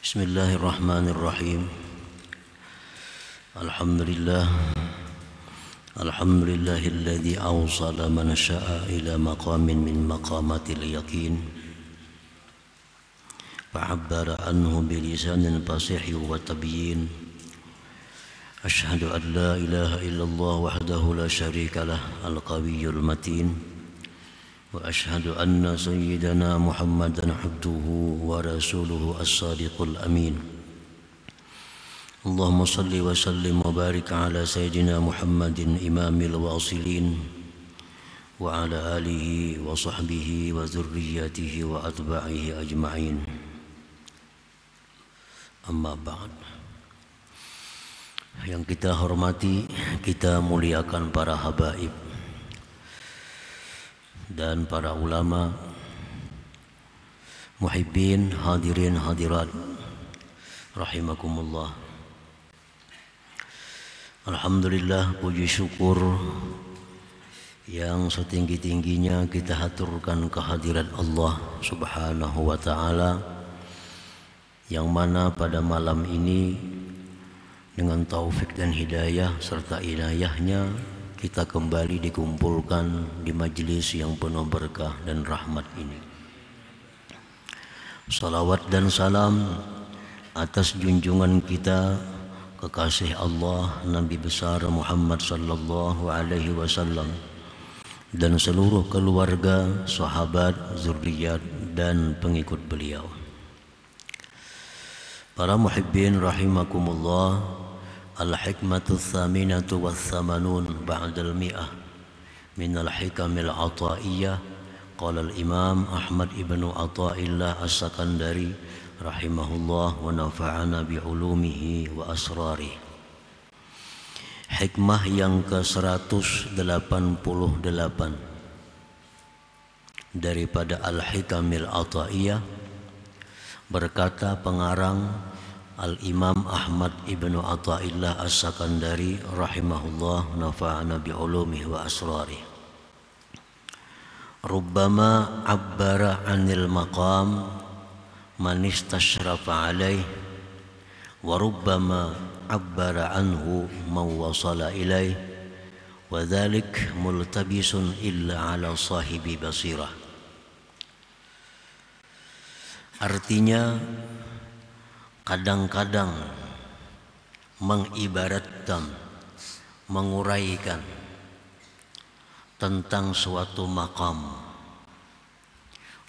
Bismillahirrahmanirrahim. Alhamdulillahilladzi awsala man syaa ila maqamin min maqamatil yaqin fa'abbara anhu bilisanin fasih wa tabyin. Ashhadu an la ilaha illallah wahdahu la syarika lah al-qawiyyul matin. Wa ashhadu anna sayyidana Muhammadan abduhu wa rasuluhu as-sadiqul amin. Allahumma salli wa sallim wa barik ala sayyidina Muhammadin imamil wasilin wa ala alihi wa sahbihi wa dhurriyyatihi wa atba'ihi ajma'in. Amma ba'd. Yang kita hormati, kita muliakan para habaib dan para ulama, muhibbin, hadirin hadirat rahimakumullah. Alhamdulillah, puji syukur yang setinggi-tingginya kita haturkan kehadirat Allah Subhanahu wa ta'ala, yang mana pada malam ini dengan taufik dan hidayah serta inayahnya kita kembali dikumpulkan di majelis yang penuh berkah dan rahmat ini. Salawat dan salam atas junjungan kita, kekasih Allah, Nabi besar Muhammad sallallahu alaihi wasallam, dan seluruh keluarga, sahabat, zuriat dan pengikut beliau. Para muhibbin rahimakumullah, al-hikmatu tsaminatu wath-tsamanun ba'dal mi'ah min al-hikamil ata'iyyah. Qala al-imam Ahmad ibnu Athaillah as-Sakandari rahimahullah wa nafa'ana bi'ulumihi wa asrarih. Hikmah yang ke-188 daripada al-hikamil ata'iyyah, berkata pengarang Al-Imam Ahmad ibnu Athaillah as-Sakandari rahimahullah, nafa'ana bi'ulumihi wa asrarih. Rubbama abbara 'anil maqam man istashrafa 'alaih wa rubbama abbara anhu man wasala ilaih wa dhalik multabisun illa 'ala sahibi basirah. Artinya, kadang-kadang mengibaratkan, menguraikan tentang suatu makam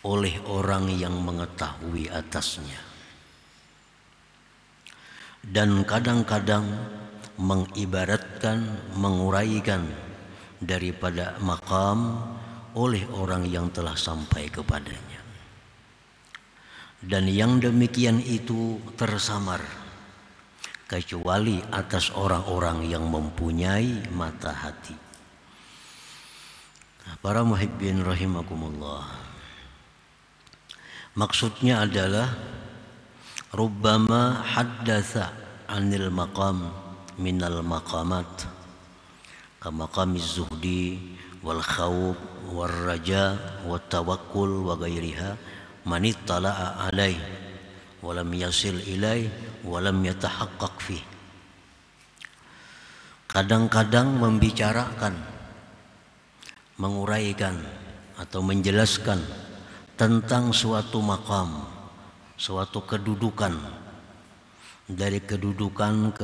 oleh orang yang mengetahui atasnya, dan kadang-kadang mengibaratkan, menguraikan daripada makam oleh orang yang telah sampai kepadanya. Dan yang demikian itu tersamar kecuali atas orang-orang yang mempunyai mata hati. Para muhibbin rahimakumullah, maksudnya adalah rubbama haddatsa 'anil maqam minal maqamat kama maqamiz zuhdi wal khawf war raja wat tawakkul wa ghairiha man ittala'a alaih wa lam yasil ilaih wa lam yatahaqqaq fih. Kadang-kadang membicarakan, menguraikan atau menjelaskan tentang suatu makam, suatu kedudukan dari kedudukan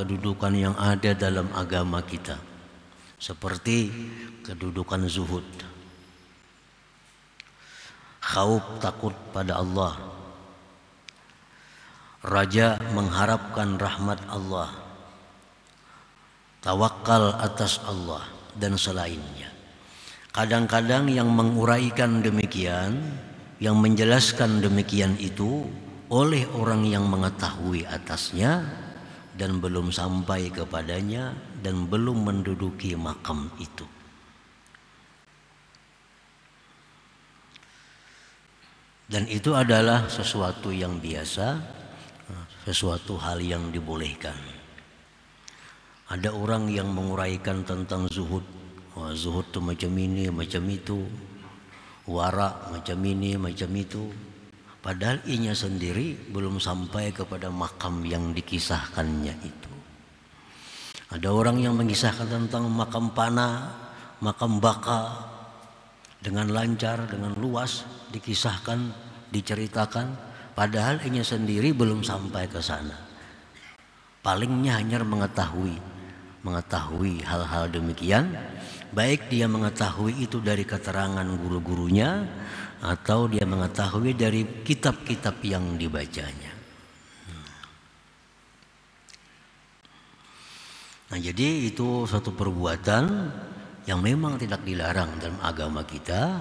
yang ada dalam agama kita, seperti kedudukan zuhud, khauf, takut pada Allah, raja, mengharapkan rahmat Allah, tawakal atas Allah, dan selainnya. Kadang-kadang yang menguraikan demikian, yang menjelaskan demikian itu oleh orang yang mengetahui atasnya dan belum sampai kepadanya dan belum menduduki makam itu. Dan itu adalah sesuatu yang biasa, sesuatu hal yang dibolehkan. Ada orang yang menguraikan tentang zuhud. Wah, zuhud itu macam ini, macam itu. Wara macam ini, macam itu. Padahal inya sendiri belum sampai kepada makam yang dikisahkannya itu. Ada orang yang mengisahkan tentang makam Pana, makam Baka dengan lancar, dengan luas dikisahkan, diceritakan. Padahal inya sendiri belum sampai ke sana. Palingnya hanya mengetahui hal-hal demikian, baik dia mengetahui itu dari keterangan guru-gurunya atau dia mengetahui dari kitab-kitab yang dibacanya. Nah, jadi itu suatu perbuatan yang memang tidak dilarang dalam agama kita,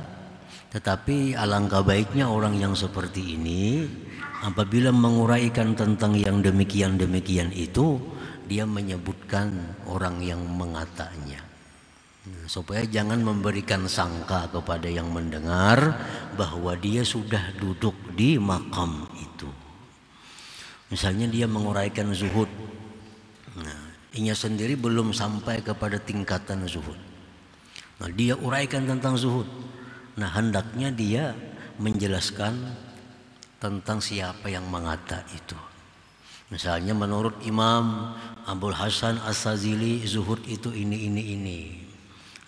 tetapi alangkah baiknya orang yang seperti ini apabila menguraikan tentang yang demikian-demikian itu, dia menyebutkan orang yang mengatanya, supaya jangan memberikan sangka kepada yang mendengar bahwa dia sudah duduk di makam itu. Misalnya dia menguraikan zuhud, nah, inya sendiri belum sampai kepada tingkatan zuhud. Nah, dia uraikan tentang zuhud. Nah, hendaknya dia menjelaskan tentang siapa yang mengata itu. Misalnya menurut Imam Abul Hasan As-Sazili zuhud itu ini.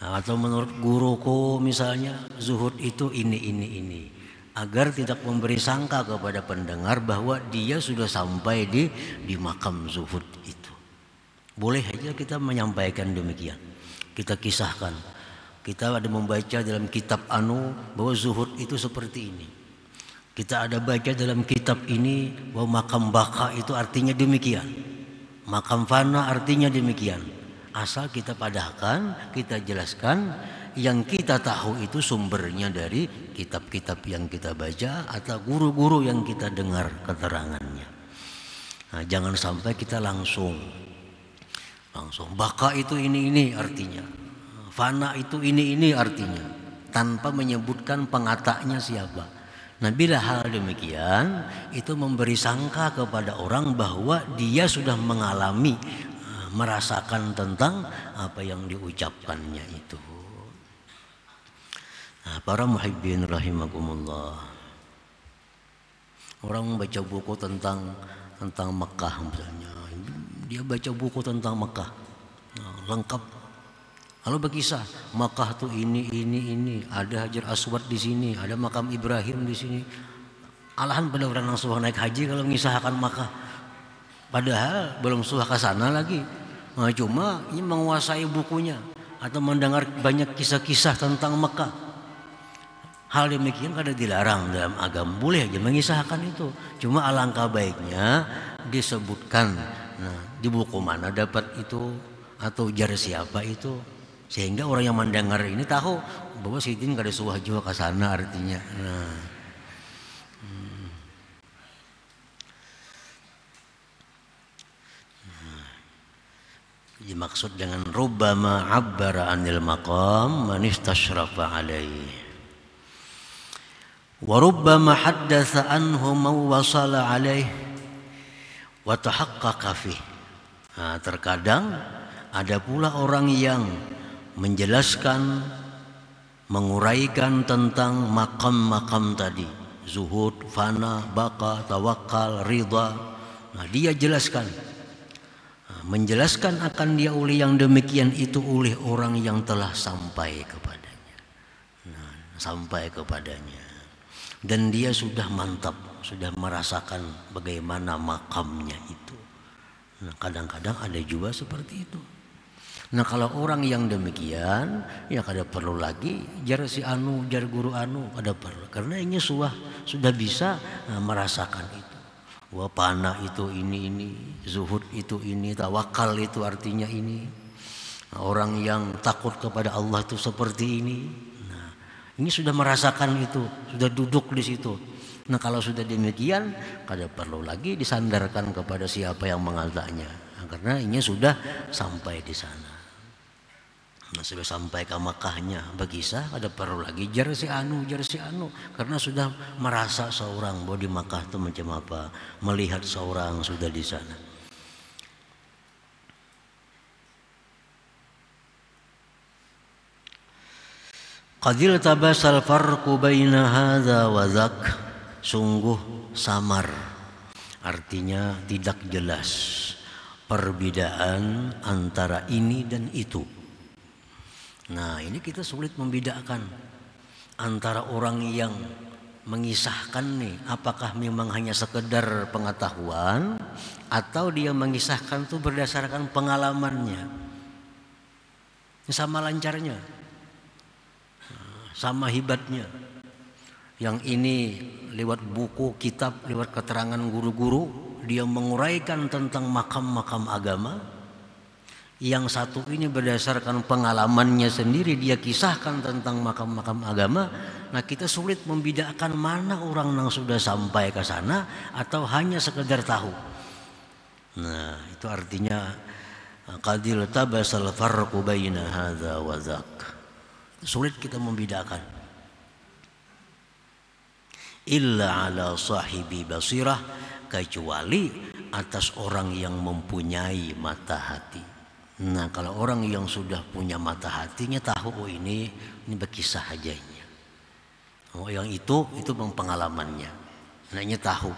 Atau menurut guruku misalnya zuhud itu ini. Agar tidak memberi sangka kepada pendengar bahwa dia sudah sampai di makam zuhud itu. Boleh aja kita menyampaikan demikian. Kita kisahkan. Kita ada membaca dalam kitab bahwa zuhud itu seperti ini. Kita ada baca dalam kitab ini bahwa makam Baka itu artinya demikian. Makam Fana artinya demikian. Asal kita padahkan, kita jelaskan yang kita tahu itu sumbernya dari kitab-kitab yang kita baca atau guru-guru yang kita dengar keterangannya. Nah, jangan sampai kita langsung Baka itu ini artinya, Fana itu ini artinya, tanpa menyebutkan pengatanya siapa. Nah, bila hal demikian itu memberi sangka kepada orang bahwa dia sudah mengalami, merasakan tentang apa yang diucapkannya itu. Nah, para muhibbin rahimakumullah, orang membaca buku tentang Mekah misalnya, dia baca buku tentang Mekah, nah, lengkap. Lalu berkisah Makkah tuh ini, ada Hajar Aswad di sini, ada makam Ibrahim di sini. Alahan pada orang yang sudah naik haji kalau mengisahkan Makkah, padahal belum sudah ke sana lagi. Nah, cuma ini menguasai bukunya atau mendengar banyak kisah-kisah tentang Makkah. Hal demikian kada dilarang dalam agama, boleh aja mengisahkan itu. Cuma alangkah baiknya disebutkan, nah, di buku mana dapat itu atau jar siapa itu, sehingga orang yang mendengar ini tahu bahwa Sidin kada suah juga ke sana artinya. Nah, dimaksud dengan rubbama abbara anil maqam man istashrafa alaihi wa rubbama haddatsa anhu man wasala alaihi wa tahaqqaqa fihi. Nah, terkadang ada pula orang yang menjelaskan, menguraikan tentang makam-makam tadi, zuhud, fana, baka, tawakal, ridha. Nah, dia jelaskan, menjelaskan akan dia oleh yang demikian itu oleh orang yang telah sampai kepadanya. Nah, sampai kepadanya, dan dia sudah mantap, sudah merasakan bagaimana makamnya itu. Nah, kadang-kadang ada juga seperti itu. Nah, kalau orang yang demikian, ya kada perlu lagi jar si jar guru kada perlu, karena ini sudah bisa merasakan itu. Wah, pana itu ini, zuhud itu ini, tawakal itu artinya ini. Nah, orang yang takut kepada Allah itu seperti ini. Nah, ini sudah merasakan itu, sudah duduk di situ. Nah, kalau sudah demikian, kada perlu lagi disandarkan kepada siapa yang mengatanya, karena ini sudah sampai di sana. Nah, sudah sampai ke Makkahnya berkisah, ada perlu lagi jar si anu, karena sudah merasa seorang bahwa di Makkah itu macam apa, melihat seorang sudah di sana. Qadil tabasal farqu baina hadza wa dzak. sungguh samar, artinya tidak jelas perbedaan antara ini dan itu. Nah, ini kita sulit membedakan antara orang yang mengisahkan nih, apakah memang hanya sekedar pengetahuan atau dia mengisahkan tuh berdasarkan pengalamannya. Sama lancarnya, sama hebatnya. Yang ini lewat buku, kitab, lewat keterangan guru-guru, dia menguraikan tentang makam-makam agama. Yang satu ini berdasarkan pengalamannya sendiri, dia kisahkan tentang makam-makam agama. Nah, kita sulit membedakan mana orang yang sudah sampai ke sana atau hanya sekedar tahu. Nah, itu artinya qadil tabasal farqu baina hadza wa dzak. Sulit kita membedakan. Illa ala sahibi basirah, kecuali atas orang yang mempunyai mata hati. Nah, kalau orang yang sudah punya mata hatinya tahu, oh ini berkisah ajanya. Oh, yang itu pengalamannya. Nah, ini tahu.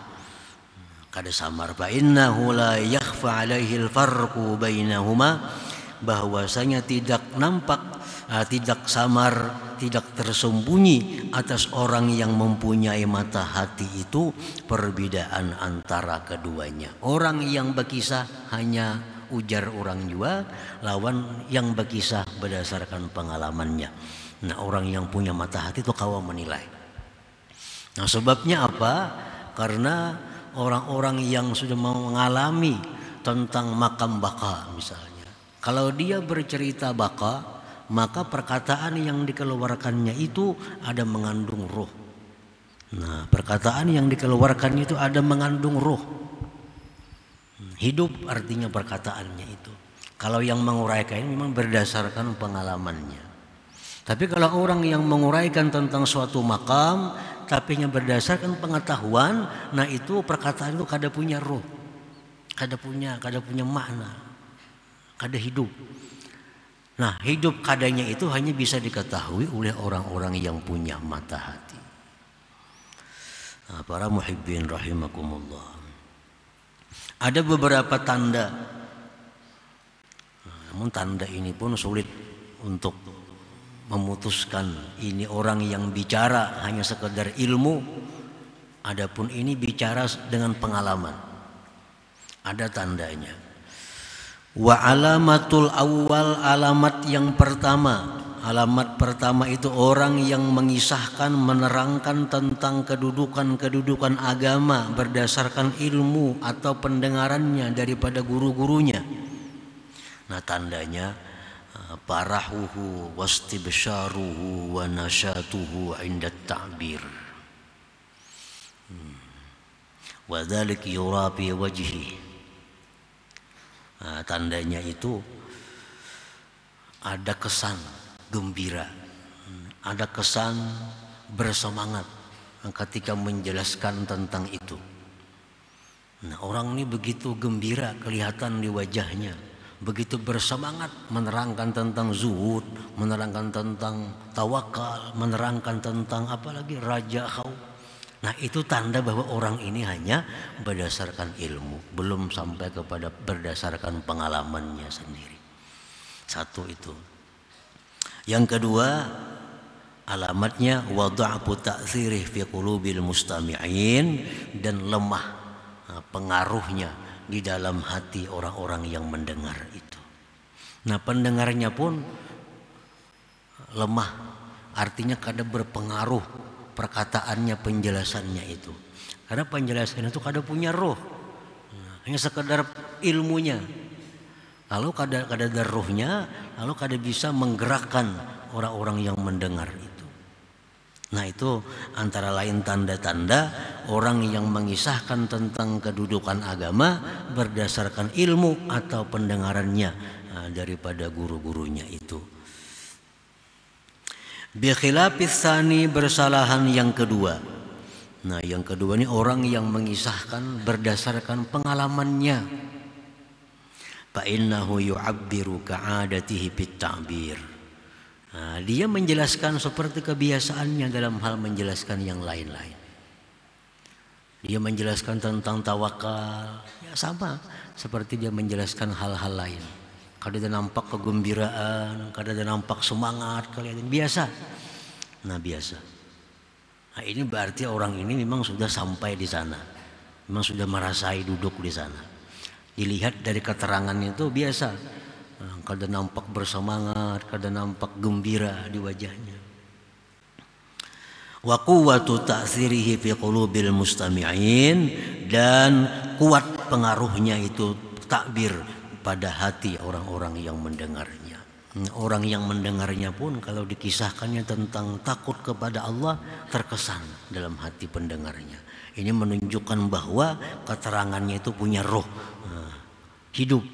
Kada samar fa innahu la yakhfa alaihi al-farqu bainahuma, bahwasanya tidak nampak, tidak samar, tidak tersembunyi atas orang yang mempunyai mata hati itu perbedaan antara keduanya. Orang yang berkisah hanya ujar orang jua, lawan yang berkisah berdasarkan pengalamannya. Nah, orang yang punya mata hati itu kawa menilai. Nah, sebabnya apa? Karena orang-orang yang sudah mengalami tentang makam baka misalnya, kalau dia bercerita baka, maka perkataan yang dikeluarkannya itu ada mengandung roh. Nah, perkataan yang dikeluarkannya itu ada mengandung roh. Hidup artinya perkataannya itu. Kalau yang menguraikan memang berdasarkan pengalamannya. Tapi kalau orang yang menguraikan tentang suatu makam tapi yang berdasarkan pengetahuan, nah itu perkataan itu kada punya roh, kada punya makna, kada hidup. Nah, hidup kadanya itu hanya bisa diketahui oleh orang-orang yang punya mata hati. Nah, para muhibbin rahimakumullah, ada beberapa tanda. Namun tanda ini pun sulit untuk memutuskan ini orang yang bicara hanya sekedar ilmu, adapun ini bicara dengan pengalaman. Ada tandanya. Wa alamatul awal, alamat yang pertama. Alamat pertama itu orang yang mengisahkan, menerangkan tentang kedudukan agama berdasarkan ilmu atau pendengarannya daripada guru-gurunya. Nah, tandanya parahuhu wastibsyaruhu wa nasyatuhu inda ta'bir. Wa dzalik yura fi wajhi. Nah, tandanya itu ada kesan gembira, ada kesan bersemangat ketika menjelaskan tentang itu. Nah, orang ini begitu gembira kelihatan di wajahnya, begitu bersemangat menerangkan tentang zuhud, menerangkan tentang tawakal, menerangkan tentang apalagi raja khauf. Nah, itu tanda bahwa orang ini hanya berdasarkan ilmu, belum sampai kepada berdasarkan pengalamannya sendiri. Satu itu. Yang kedua, alamatnya wada'fu ta'thirih fi qulubil mustami'in, dan lemah pengaruhnya di dalam hati orang-orang yang mendengar itu. Nah, pendengarnya pun lemah, artinya kada berpengaruh perkataannya, penjelasannya itu. Karena penjelasannya itu kada punya roh, hanya sekedar ilmunya. Lalu kada ada rohnya, lalu kada bisa menggerakkan orang-orang yang mendengar itu. Nah, itu antara lain tanda-tanda orang yang mengisahkan tentang kedudukan agama berdasarkan ilmu atau pendengarannya daripada guru-gurunya itu. Bi khilafis tsani, bersalahan yang kedua. Nah, yang kedua ini orang yang mengisahkan berdasarkan pengalamannya. Fa innahu yu'abbiru ka'adatihi bit ta'bir. Nah, dia menjelaskan seperti kebiasaannya dalam hal menjelaskan yang lain-lain. Dia menjelaskan tentang tawakal, ya sama seperti dia menjelaskan hal-hal lain. Kadang dia nampak kegembiraan, kadang dia nampak semangat, kalian biasa. Nah biasa. Nah ini berarti orang ini memang sudah sampai di sana, memang sudah merasai duduk di sana. Dilihat dari keterangannya itu biasa. Kadang nampak bersemangat, kadang nampak gembira di wajahnya. Wa quwwatu ta'thirihi fi qulubil mustami'in, dan kuat pengaruhnya itu takbir pada hati orang-orang yang mendengarnya. Orang yang mendengarnya pun kalau dikisahkannya tentang takut kepada Allah terkesan dalam hati pendengarnya. Ini menunjukkan bahwa keterangannya itu punya roh, hidup,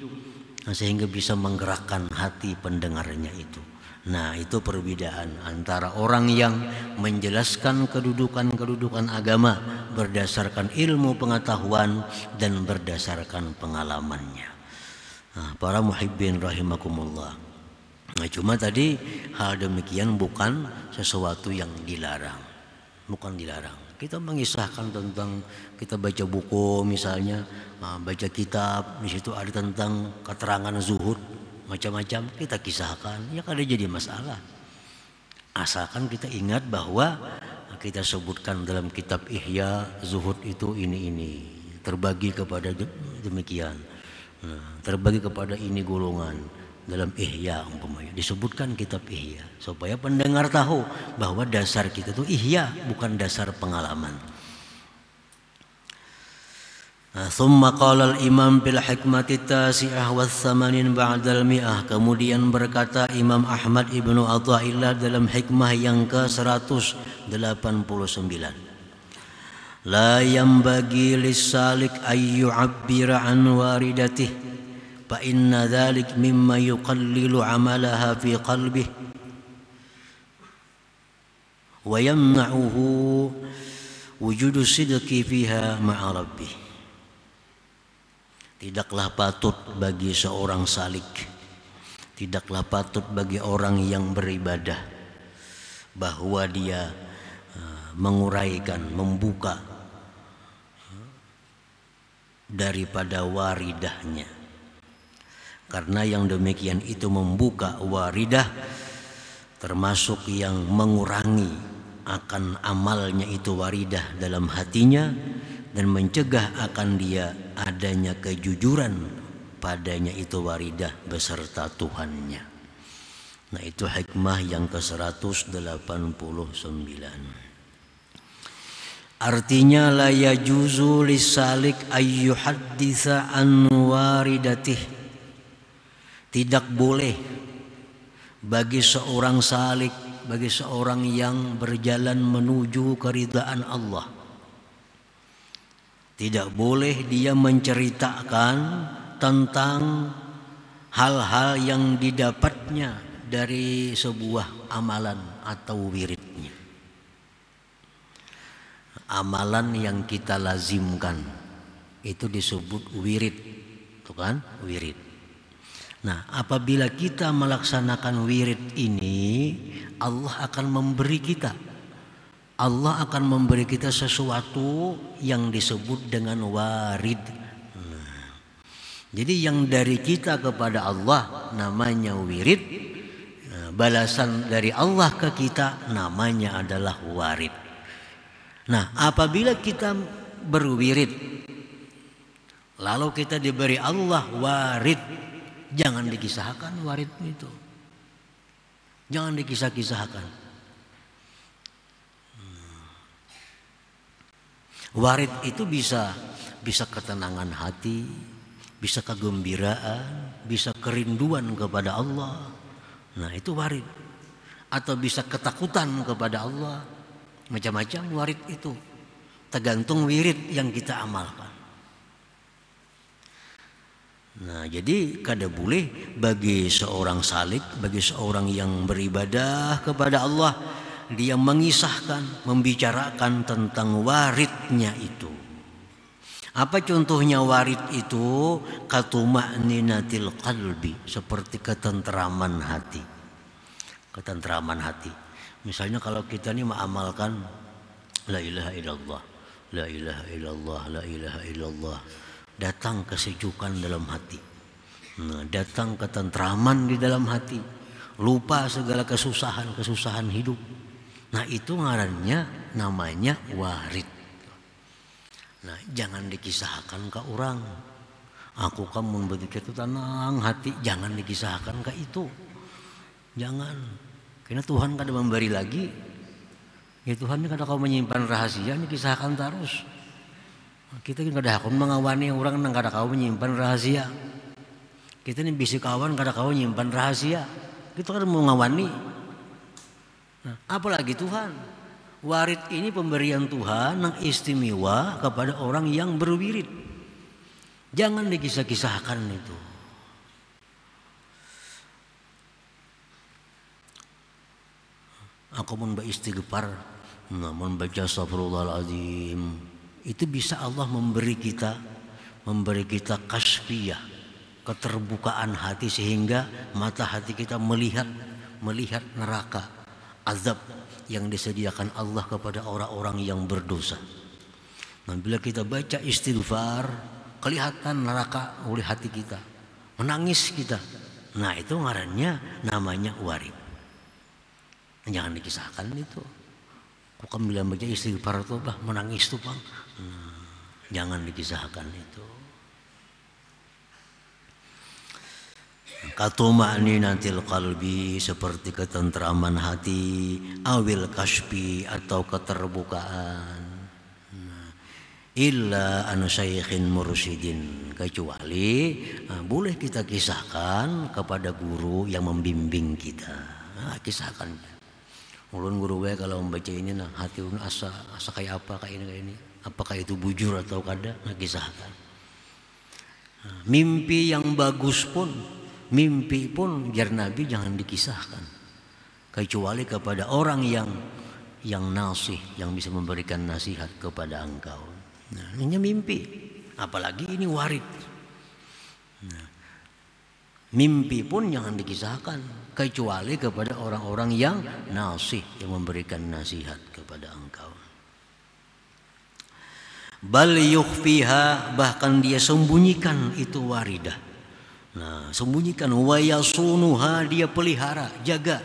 sehingga bisa menggerakkan hati pendengarnya itu. Nah itu perbedaan antara orang yang menjelaskan kedudukan-kedudukan agama berdasarkan ilmu pengetahuan dan berdasarkan pengalamannya. Nah, para muhibbin rahimakumullah. Nah, cuma tadi hal demikian bukan sesuatu yang dilarang. Bukan dilarang. Kita mengisahkan tentang, kita baca buku misalnya, baca kitab, di situ ada tentang keterangan zuhud, macam-macam kita kisahkan, ya kada jadi masalah. Asalkan kita ingat bahwa kita sebutkan dalam kitab Ihya, zuhud itu ini terbagi kepada demikian, terbagi kepada ini golongan dalam Ihya umpamanya, disebutkan kitab Ihya supaya pendengar tahu bahwa dasar kita itu Ihya, bukan dasar pengalaman. Thumma qala al-imam bil hikmati tasi'ah wa tsamanin ba'dal mi'ah. Kemudian berkata Imam Ahmad ibnu Athaillah dalam hikmah yang ke-189, la yanbaghi lis-salik ay yu'abbira an waridatih fa inna dhalik mimma yuqallilu 'amalaha fi qalbih wa yamna'uhu wujudu sidqi fiha ma'a rabbih. Tidaklah patut bagi seorang salik, tidaklah patut bagi orang yang beribadah bahwa dia menguraikan, membuka daripada waridahnya. Karena yang demikian itu membuka waridah termasuk yang mengurangi akan amalnya itu waridah dalam hatinya, dan mencegah akan dia adanya kejujuran padanya itu waridah beserta Tuhannya. Nah itu hikmah yang ke-189. Artinya la yajuzu lisalik ayyuhadditsa an waridatih. Tidak boleh bagi seorang salik, bagi seorang yang berjalan menuju keridhaan Allah, tidak boleh dia menceritakan tentang hal-hal yang didapatnya dari sebuah amalan atau wiridnya. Amalan yang kita lazimkan itu disebut wirid, itu kan wirid. Nah, apabila kita melaksanakan wirid ini, Allah akan memberi kita, Allah akan memberi kita sesuatu yang disebut dengan warid. Jadi yang dari kita kepada Allah namanya wirid, balasan dari Allah ke kita namanya adalah warid. Nah, apabila kita berwirid lalu kita diberi Allah warid, jangan dikisahkan warid itu, jangan dikisah-kisahkan. Warid itu bisa ketenangan hati, bisa kegembiraan, bisa kerinduan kepada Allah. Nah itu warid. Atau bisa ketakutan kepada Allah. Macam-macam warid itu, tergantung wirid yang kita amalkan. Nah jadi kada boleh bagi seorang salik, bagi seorang yang beribadah kepada Allah, dia mengisahkan, membicarakan tentang waridnya itu. Apa contohnya warid itu? Katuma'ninatil qalbi, seperti ketentraman hati. Ketentraman hati. Misalnya kalau kita ini mengamalkan la ilaha illallah, la ilaha illallah, la ilaha illallah. Datang kesejukan dalam hati. Nah, datang ketentraman di dalam hati. Lupa segala kesusahan hidup. Nah, itu ngarannya namanya warid. Nah, jangan dikisahkan ke orang. Aku kan membegitu tenang hati, jangan dikisahkan ke itu. Jangan. Karena Tuhan kada memberi lagi. Ya Tuhan ini kada kau menyimpan rahasia, ini kisahkan terus. Kita kan kada kau mengawani orang nang kada kau menyimpan rahasia. Kita ini bisi kawan kada kau menyimpan rahasia. Kita kan mau ngawani. Nah, apalagi Tuhan. Warid ini pemberian Tuhan yang istimewa kepada orang yang berwirid. Jangan dikisah-kisahkan itu. Aku membaca istighfar, membaca astagfirullahaladzim, itu bisa Allah memberi kita kasfiyah, keterbukaan hati sehingga mata hati kita melihat neraka, azab yang disediakan Allah kepada orang-orang yang berdosa. Nah, bila kita baca istighfar, kelihatan neraka oleh hati kita, menangis kita. Nah, itu ngarannya namanya warid. Jangan dikisahkan itu. Kok bilang baca istighfar itu bah menangis tuh bang. Jangan dikisahkan itu. Katuma'ninatil qalbi, seperti ketentraman hati, awil kasfi atau keterbukaan. Illa an syaikhin mursyidin, kecuali boleh kita kisahkan kepada guru yang membimbing kita. Kisahkan. Ulun guru gue kalau membaca ini nah hati ulun asa kayak apa kayak ini. Apakah itu bujur atau kada? Nah, kisahkan. Mimpi yang bagus pun, mimpi pun jar Nabi jangan dikisahkan. Kecuali kepada orang yang nasih, yang bisa memberikan nasihat kepada engkau. Nah, ini mimpi. Apalagi ini warid. Nah, mimpi pun jangan dikisahkan kecuali kepada orang-orang yang nasih, yang memberikan nasihat kepada engkau. Bal yukhfiha, bahkan dia sembunyikan itu waridah. Nah, sembunyikan, wa yasunuha, dia pelihara, jaga.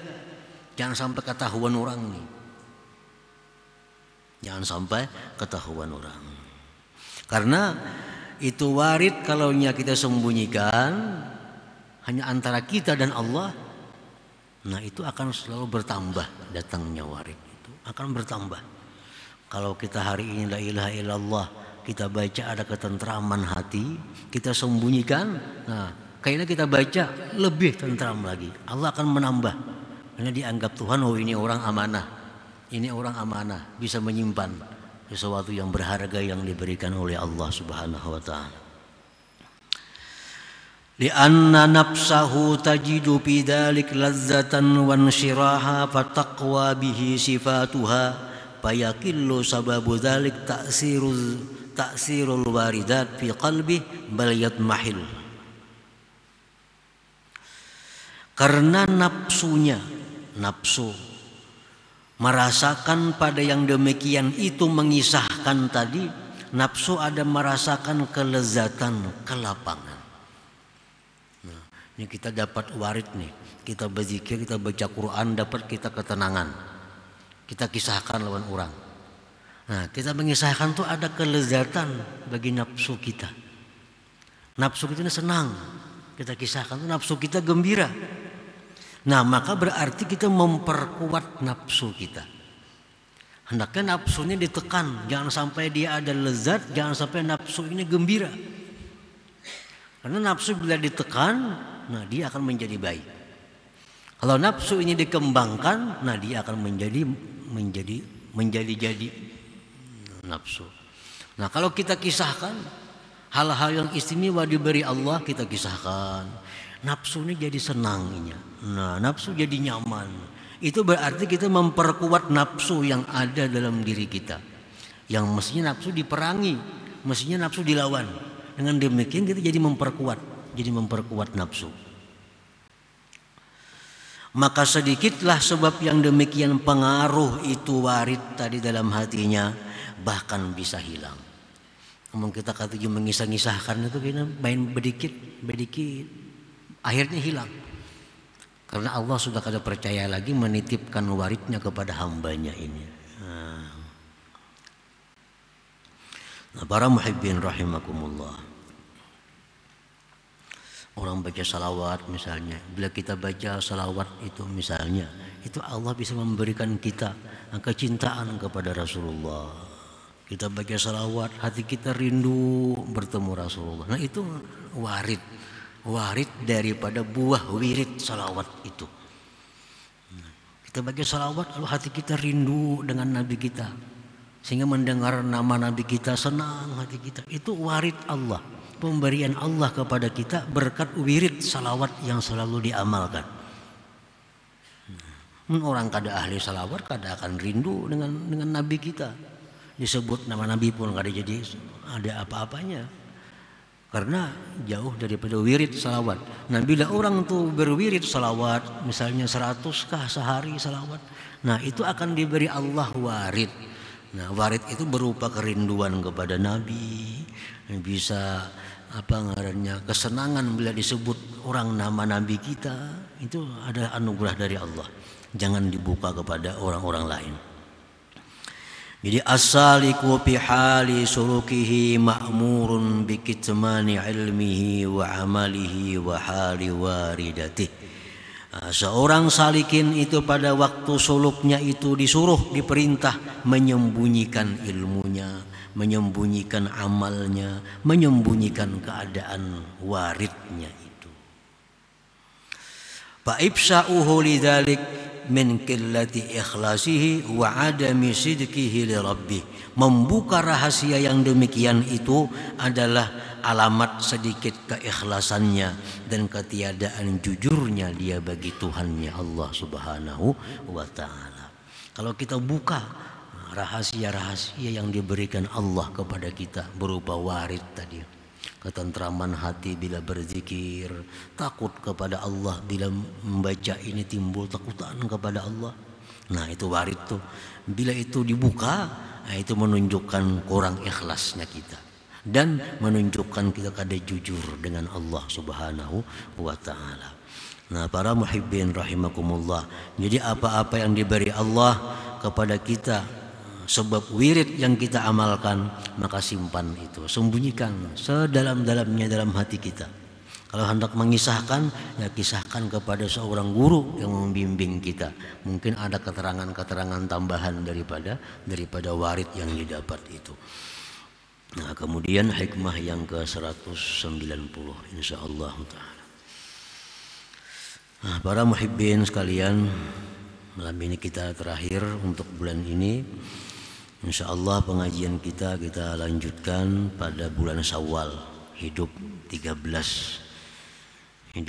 Jangan sampai ketahuan orang nih. Jangan sampai ketahuan orang. Karena itu warid kalau kita sembunyikan hanya antara kita dan Allah, nah itu akan selalu bertambah datangnya warid itu akan bertambah. Kalau kita hari ini la ilaha illallah, kita baca ada ketentraman hati, kita sembunyikan, nah kayaknya kita baca lebih tentram lagi, Allah akan menambah. Karena dianggap Tuhan, oh ini orang amanah, ini orang amanah, bisa menyimpan sesuatu yang berharga yang diberikan oleh Allah Subhanahu wa ta'ala. Lianna nafsahu tajidu bidalik lazzatan wa nsyiraha fataqwa bihi sifatuha fayakillu sababu dhalik ta'sirul waridat fi qalbi bal yatmahil. Karena nafsu merasakan pada yang demikian itu, mengisahkan tadi, nafsu ada merasakan kelezatan, kelapangan. Ini kita dapat warid nih, kita berzikir, kita baca Quran, dapat kita ketenangan. Kita kisahkan lawan orang. Nah, kita mengisahkan tuh ada kelezatan bagi nafsu kita. Nafsu kita senang, kita kisahkan tuh nafsu kita gembira. Nah, maka berarti kita memperkuat nafsu kita. Hendaknya nafsunya ditekan, jangan sampai dia ada lezat, jangan sampai nafsu ini gembira. Karena nafsu bila ditekan, nah dia akan menjadi baik. Kalau nafsu ini dikembangkan, nah dia akan menjadi nafsu. Nah, kalau kita kisahkan hal-hal yang istimewa diberi Allah, kita kisahkan, nafsu ini jadi senangnya. Nah, nafsu jadi nyaman. Itu berarti kita memperkuat nafsu yang ada dalam diri kita. Yang mestinya nafsu diperangi, mestinya nafsu dilawan. Dengan demikian kita jadi memperkuat nafsu. Maka sedikitlah sebab yang demikian pengaruh itu warid tadi dalam hatinya. bahkan bisa hilang. Namun kita kata mengisah-ngisahkan itu kita main bedikit, akhirnya hilang. Karena Allah sudah kada percaya lagi menitipkan waridnya kepada hambanya ini. Nah, para muhibbin rahimakumullah. Orang baca salawat misalnya, bila kita baca salawat itu misalnya, itu Allah bisa memberikan kita kecintaan kepada Rasulullah. Kita baca salawat, hati kita rindu bertemu Rasulullah. Nah itu warid daripada buah wirid salawat itu. Kita baca salawat, lalu hati kita rindu dengan Nabi kita, sehingga mendengar nama Nabi kita senang hati kita. Itu warid Allah, pemberian Allah kepada kita berkat wirid salawat yang selalu diamalkan. Orang kada ahli salawat kada akan rindu dengan Nabi kita. Disebut nama Nabi pun kada jadi ada apa-apanya, karena jauh daripada wirid salawat. Nah bila orang tuh berwirid salawat, misalnya 100 sehari salawat, nah itu akan diberi Allah warid. Nah warid itu berupa kerinduan kepada Nabi, bisa kesenangan bila disebut orang nama Nabi kita. Itu ada anugerah dari Allah, jangan dibuka kepada orang-orang lain. Jadi as-saliku fi hali sulukihi ma'murun bi kitmani ilmihi wa amalihi wa hali waridatihi. Seorang salikin itu pada waktu suluknya itu diperintah menyembunyikan ilmunya, menyembunyikan amalnya, menyembunyikan keadaan waridnya itu. Fa ifsa'uhu lidzalik min qillati ikhlasihi wa adami sidqihi li rabbih. Membuka rahasia yang demikian itu adalah alamat sedikit keikhlasannya dan ketiadaan jujurnya dia bagi Tuhannya Allah Subhanahu wa taala. Kalau kita buka rahasia-rahasia yang diberikan Allah kepada kita berupa warid tadi, ketentraman hati bila berzikir, takut kepada Allah bila membaca ini timbul takutan kepada Allah. Nah itu warid tuh. Bila itu dibuka, nah itu menunjukkan kurang ikhlasnya kita dan menunjukkan kita kada jujur dengan Allah Subhanahu wa taala. Nah para muhibbin rahimakumullah, jadi apa-apa yang diberi Allah kepada kita sebab wirid yang kita amalkan, maka simpan itu, sembunyikan sedalam-dalamnya dalam hati kita. Kalau hendak mengisahkan, ya kisahkan kepada seorang guru yang membimbing kita. Mungkin ada keterangan-keterangan tambahan daripada warid yang didapat itu. Nah kemudian hikmah yang ke-190 insyaallah ta'ala. Nah para muhibbin sekalian, malam ini kita terakhir untuk bulan ini. InsyaAllah pengajian kita lanjutkan pada bulan Syawal, hidup 13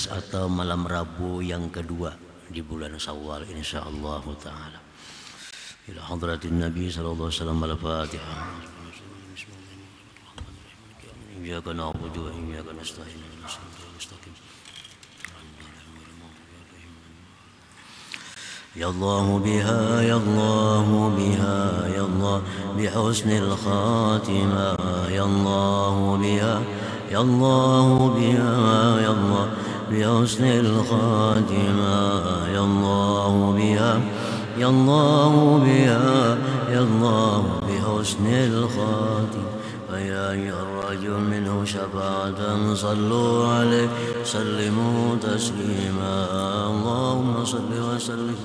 atau malam Rabu yang kedua di bulan Syawal insyaallah ta'ala. Ila hadratin Nabi sallallahu alaihi wasallam, al-Fatihah. Iyyaka na'budu wa iyyaka nasta'in. Ya Allah biha, ya Allah biha, ya Allah bihusnil khatimah, ya Allah biha, ya Allah biha, ya Allah bihusnil khatimah, ya Allah biha, ya Allah biha, ya Allah bihusnil khatimah. فيا أيها الرجل منه شفاعة صلوا عليه سلموا تسليما اللهم صل وسلم